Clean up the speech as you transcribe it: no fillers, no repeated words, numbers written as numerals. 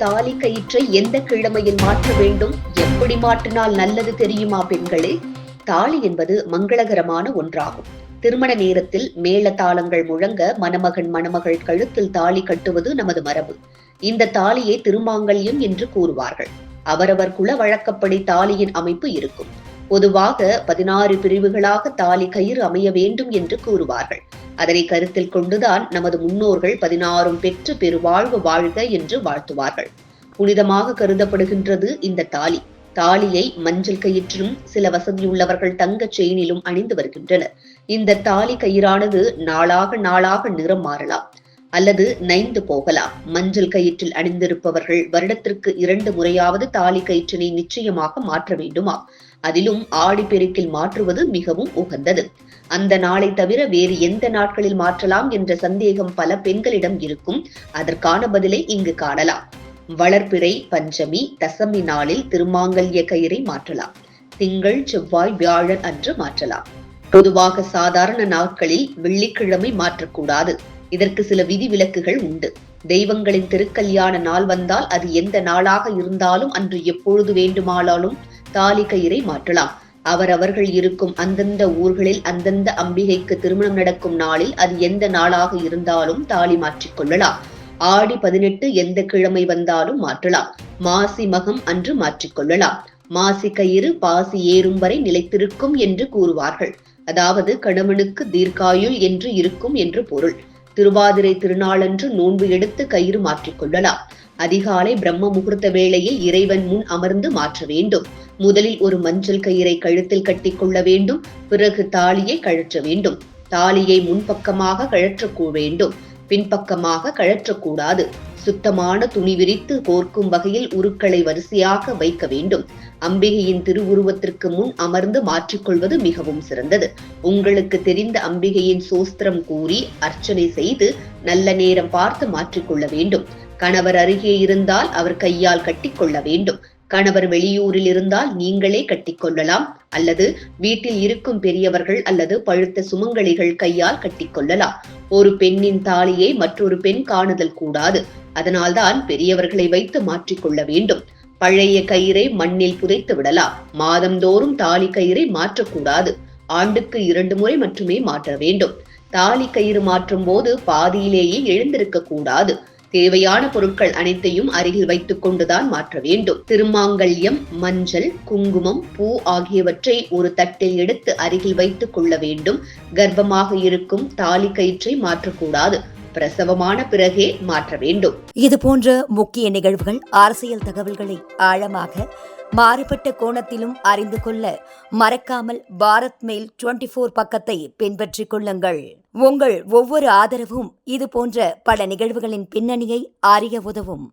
தாலி கயிற்றை எந்த கிழமையில் மாற்ற வேண்டும், எப்படி மாற்றினால் நல்லது தெரியுமா பெண்களே? தாலி என்பது மங்களகரமான ஒன்றாகும். திருமண நேரத்தில் மேள தாளங்கள் முழங்க மணமகன் மணமகள் கழுத்தில் தாலி கட்டுவது நமது மரபு. இந்த தாலியை திருமாங்கல்யம் என்று கூறுவார்கள். அவரவர் குல வழக்கப்படி தாலியின் அமைப்பு இருக்கும். பொதுவாக 16 பிரிவுகளாக தாலி கயிறு அமைய வேண்டும் என்று கூறுவார்கள். அதனை கருத்தில் கொண்டுதான் நமது முன்னோர்கள் 16 பெற்று பெருவாழ்வு வாழ்க என்று வாழ்த்துவார்கள். புனிதமாக கருதப்படுகின்றது இந்த தாலி. தாலியை மஞ்சள் கயிற்றிலும் சில வசதியுள்ளவர்கள் தங்கச் செயினிலும் அணிந்து வருகின்றனர். இந்த தாலி கயிறானது நாளாக நிறம் மாறலாம் அல்லது நைந்து போகலாம். மஞ்சள் கயிற்றில் அணிந்திருப்பவர்கள் வருடத்திற்கு 2 முறையாவது தாலி கயிற்றினை நிச்சயமாக மாற்ற வேண்டுமா? அதிலும் ஆடிப்பெருக்கில் மாற்றுவது மிகவும் உகந்தது. அந்த நாளை தவிர வேறு எந்த நாட்களில் மாற்றலாம் என்ற சந்தேகம் பல பெண்களிடம் இருக்கும். அதற்கான பதிலை இங்கு காணலாம். வளர்பிறை, பஞ்சமி, தசமி நாளில் திருமாங்கல்ய கயிறை மாற்றலாம். திங்கள், செவ்வாய், வியாழன் அன்று மாற்றலாம். பொதுவாக சாதாரண நாட்களில் வெள்ளிக்கிழமை மாற்றக்கூடாது. இதற்கு சில விதிவிலக்குகள் உண்டு. தெய்வங்களின் திருக்கல்யாண நாள் வந்தால் அது எந்த நாளாக இருந்தாலும் அன்று எப்பொழுது வேண்டுமானாலும் தாலி கயிறை மாற்றலாம். அவரவர்கள் இருக்கும் அந்தந்த ஊர்களில் அந்தந்த அம்பிகைக்கு திருமணம் நடக்கும் நாளில் அது எந்த நாளாக இருந்தாலும் தாலி மாற்றிக் கொள்ளலாம். ஆடி 18 எந்த கிழமை வந்தாலும் மாற்றலாம். மாசி மகம் அன்று மாற்றிக்கொள்ளலாம். மாசி கயிறு பாசி ஏறும் வரை நிலைத்திருக்கும் என்று கூறுவார்கள். அதாவது கணவனுக்கு தீர்க்காயுள் என்று இருக்கும் என்று பொருள். திருவாதிரை திருநாளன்று நோன்பு எடுத்து கயிறு மாற்றிக்கொள்ளலாம். அதிகாலை பிரம்ம முகூர்த்த வேளையில் இறைவன் முன் அமர்ந்து மாற்ற வேண்டும். முதலில் ஒரு மஞ்சள் கயிறை கழுத்தில் கட்டிக்கொள்ள வேண்டும். பிறகு தாலியை கழற்ற வேண்டும். தாலியை முன்பக்கமாக கழற்ற வேண்டும், பின்பக்கமாக கழற்றக்கூடாது. சுத்தமான துணி விரித்து கோர்க்கும் வகையில் உருக்களை வரிசையாக வைக்க வேண்டும். அம்பிகையின் திருவுருவத்திற்கு முன் அமர்ந்து மாற்றிக்கொள்வது மிகவும் சிறந்தது. உங்களுக்கு தெரிந்த அம்பிகையின் சோஸ்திரம் கூறி அர்ச்சனை செய்து நல்ல நேரம் பார்த்து மாற்றிக்கொள்ள வேண்டும். கணவர் அருகே இருந்தால் அவர் கையால் கட்டிக்கொள்ள வேண்டும். கணவர் வெளியூரில் இருந்தால் நீங்களே கட்டிக்கொள்ளலாம் அல்லது வீட்டில் இருக்கும் பெரியவர்கள் அல்லது பழுத்த சுமங்கலிகள் கையால் கட்டிக்கொள்ளலாம். ஒரு பெண்ணின் தாலியை மற்றொரு பெண் காணுதல் கூடாது. அதனால்தான் பெரியவர்களை வைத்து மாற்றிக்கொள்ள வேண்டும். பழைய கயிறை மண்ணில் புதைத்து விடலாம். மாதந்தோறும் தாலி கயிறை மாற்றக்கூடாது. ஆண்டுக்கு 2 முறை மட்டுமே மாற்ற வேண்டும். தாலி கயிறு மாற்றும் போது பாதியிலேயே எழுந்திருக்க கூடாது. தேவையான பொருட்கள் அனைத்தையும் அருகில் வைத்துக் கொண்டுதான் மாற்ற வேண்டும். திருமாங்கல்யம், மஞ்சள், குங்குமம், பூ ஆகியவற்றை ஒரு தட்டில் எடுத்து அருகில் வைத்துக் கொள்ள வேண்டும். கர்ப்பமாக இருக்கும் தாலி கயிற்றை மாற்றக்கூடாது. பிரசவமான பிறகே மாற்ற வேண்டும். இது போன்ற முக்கிய நிகழ்வுகள், அரசியல் தகவல்களை ஆழமாக மாறுபட்ட கோணத்திலும் அறிந்து கொள்ள மறக்காமல் பாரத் மெயில் 24 பக்கத்தை பின்பற்றிக் கொள்ளுங்கள். உங்கள் ஒவ்வொரு ஆதரவும் இது போன்ற பல நிகழ்வுகளின் பின்னணியை அறிய உதவும்.